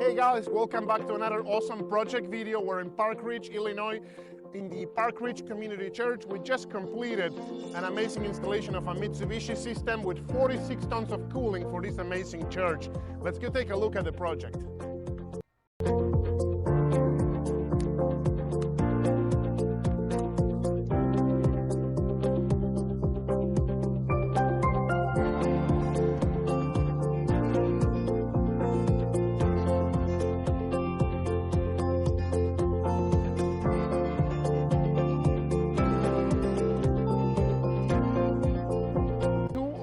Hey guys, welcome back to another awesome project video. We're in Park Ridge, Illinois, in the Park Ridge Community Church. We just completed an amazing installation of a Mitsubishi system with 46 tons of cooling for this amazing church. Let's go take a look at the project.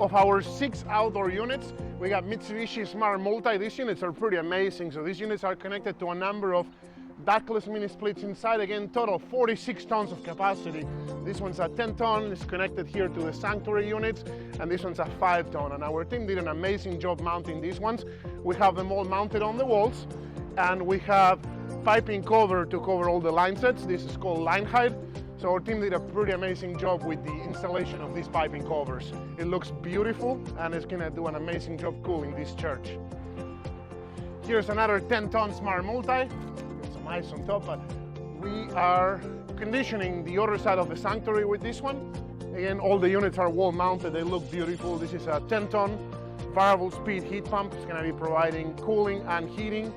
Of our 6 outdoor units, we got Mitsubishi Smart Multi. These units are pretty amazing. So these units are connected to a number of ductless mini splits inside. Again, total 46 tons of capacity. This one's a 10 ton, it's connected here to the sanctuary units, and this one's a 5 ton. And our team did an amazing job mounting these ones. We have them all mounted on the walls, and we have piping cover to cover all the line sets. This is called line height. So our team did a pretty amazing job with the installation of these piping covers. It looks beautiful and it's gonna do an amazing job cooling this church. Here's another 10-ton Smart Multi. Got some ice on top, but we are conditioning the other side of the sanctuary with this one. Again, all the units are wall mounted, they look beautiful. This is a 10-ton variable speed heat pump. It's gonna be providing cooling and heating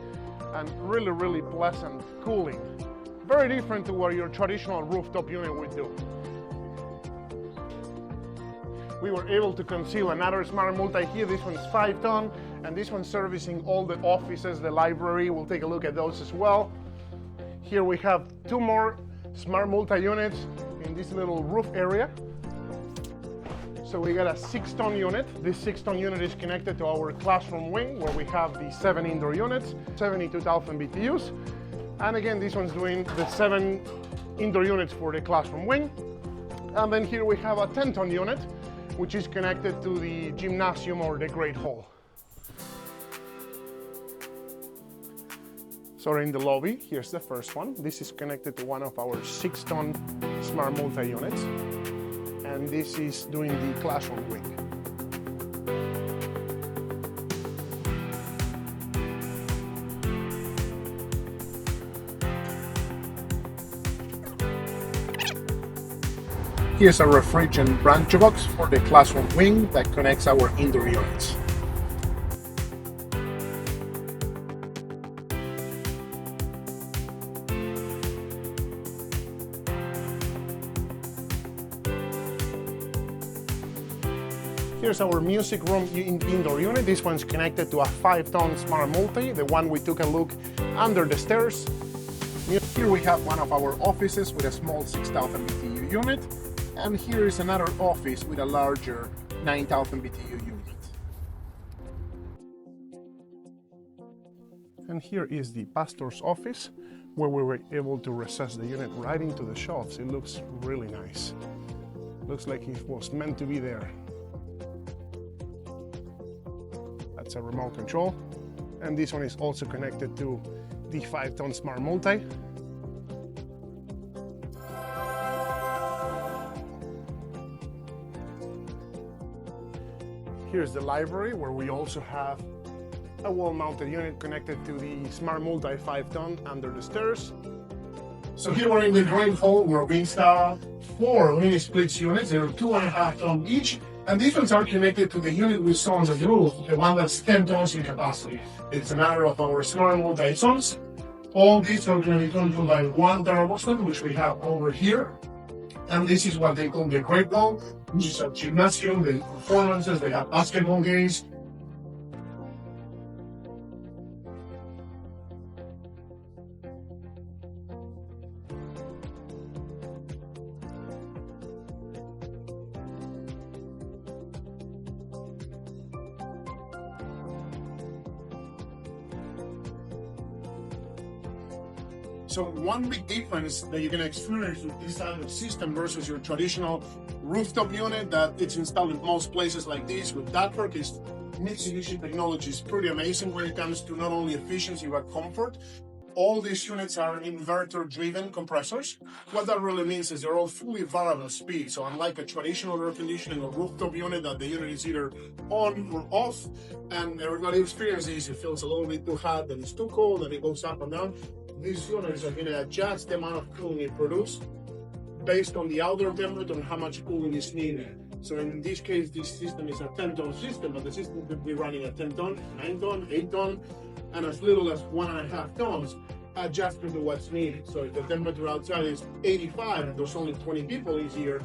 and really pleasant cooling. Very different to what your traditional rooftop unit would do. We were able to conceal another Smart Multi here. This one's 5 ton, and this one's servicing all the offices, the library. We'll take a look at those as well. Here we have 2 more Smart Multi units in this little roof area. So we got a 6-ton unit. This 6-ton unit is connected to our classroom wing, where we have the 7 indoor units, 72,000 BTUs. And again, this one's doing the 7 indoor units for the classroom wing. And then here we have a 10-ton unit, which is connected to the gymnasium or the great hall. So in the lobby, here's the first one. This is connected to one of our 6-ton Smart Multi units. And this is doing the classroom wing. Here's a refrigerant branch box for the classroom wing that connects our indoor units. Here's our music room indoor unit. This one's connected to a 5-ton Smart Multi, the one we took a look under the stairs. Here we have one of our offices with a small 6,000 BTU unit. And here is another office with a larger 9,000 BTU unit. And here is the pastor's office, where we were able to recess the unit right into the shelves. It looks really nice. Looks like it was meant to be there. That's a remote control. And this one is also connected to the 5-ton Smart Multi. Here's the library, where we also have a wall-mounted unit connected to the Smart Multi 5-ton under the stairs. So here we're in the great hall, where we installed 4 mini splits units. They're 2.5 ton each, and these ones are connected to the unit we saw on the roof, the one that's 10 tons in capacity. It's another of our Smart Multi zones. All these are going to be controlled by one thermostat, which we have over here. And this is what they call the great hall, which is a gymnasium, the performances, they have basketball games. So one big difference that you're going to experience with this type of system versus your traditional rooftop unit that it's installed in most places like this with ductwork is Mitsubishi technology is pretty amazing when it comes to not only efficiency but comfort. All these units are inverter-driven compressors. What that really means is they're all fully variable speed. So unlike a traditional air conditioning or rooftop unit that the unit is either on or off, and everybody experiences it feels a little bit too hot, then it's too cold, and it goes up and down. These units are going to adjust the amount of cooling it produces based on the outdoor temperature and how much cooling is needed. So in this case, this system is a 10-ton system, but the system could be running at 10 ton, 9 ton, 8 ton, and as little as 1.5 tons, adjusting to what's needed. So if the temperature outside is 85 and there's only 20 people in here,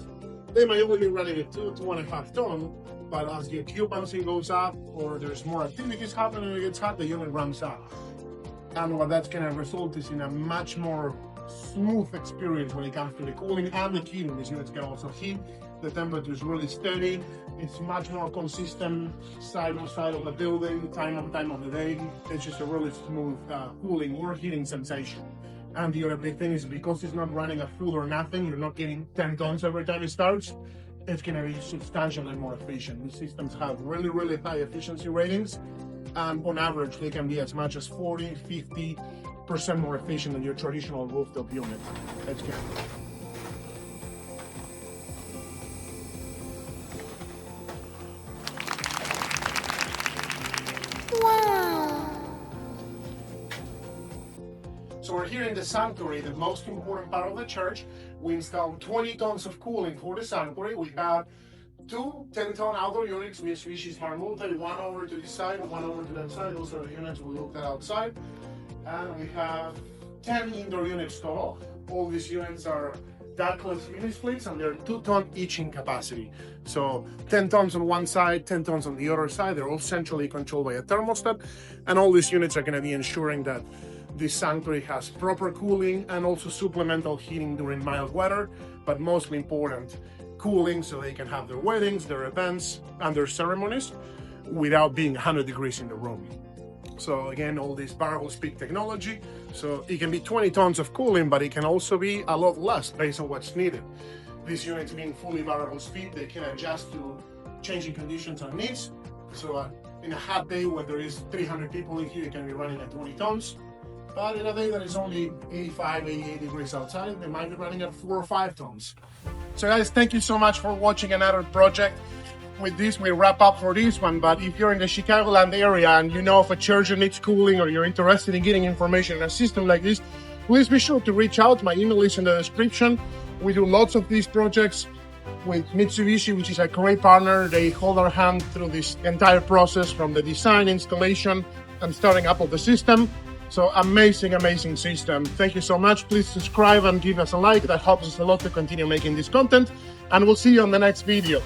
they might only be running at 2.5 ton, but as the occupancy goes up or there's more activities happening and it gets hot, the unit ramps up. And what that's gonna result is in a much more smooth experience when it comes to the cooling and the heating. These units can also heat. The temperature is really steady. It's much more consistent side on side of the building, time on time of the day. It's just a really smooth cooling or heating sensation. And the other big thing is because it's not running a full or nothing, you're not getting 10 tons every time it starts, it's gonna be substantially more efficient. These systems have really, really high efficiency ratings. And on average, they can be as much as 40, 50% more efficient than your traditional rooftop unit. That's good. Wow! So we're here in the sanctuary, the most important part of the church. We installed 20 tons of cooling for the sanctuary. We have two 10-ton outdoor units, Mitsubishi Smart Multi, one over to this side, one over to that side. Those are the units we looked at outside. And we have 10 indoor units total. All these units are ductless mini splits and they're 2 ton each in capacity. So 10 tons on one side, 10 tons on the other side. They're all centrally controlled by a thermostat. And all these units are going to be ensuring that this sanctuary has proper cooling and also supplemental heating during mild weather, but mostly important, cooling so they can have their weddings, their events, and their ceremonies without being 100 degrees in the room. So again, all this variable speed technology, so it can be 20 tons of cooling, but it can also be a lot less based on what's needed. These units being fully variable speed, they can adjust to changing conditions and needs. So in a hot day where there is 300 people in here, it can be running at 20 tons. But in a day that is only 85, 88 degrees outside, they might be running at 4 or 5 tons. So guys, thank you so much for watching another project. With this, we wrap up for this one. But if you're in the Chicagoland area and you know of a church that needs cooling or you're interested in getting information on a system like this, please be sure to reach out. My email is in the description. We do lots of these projects with Mitsubishi, which is a great partner. They hold our hand through this entire process from the design, installation, and starting up of the system. So amazing, amazing system. Thank you so much. Please subscribe and give us a like. That helps us a lot to continue making this content. And we'll see you on the next video.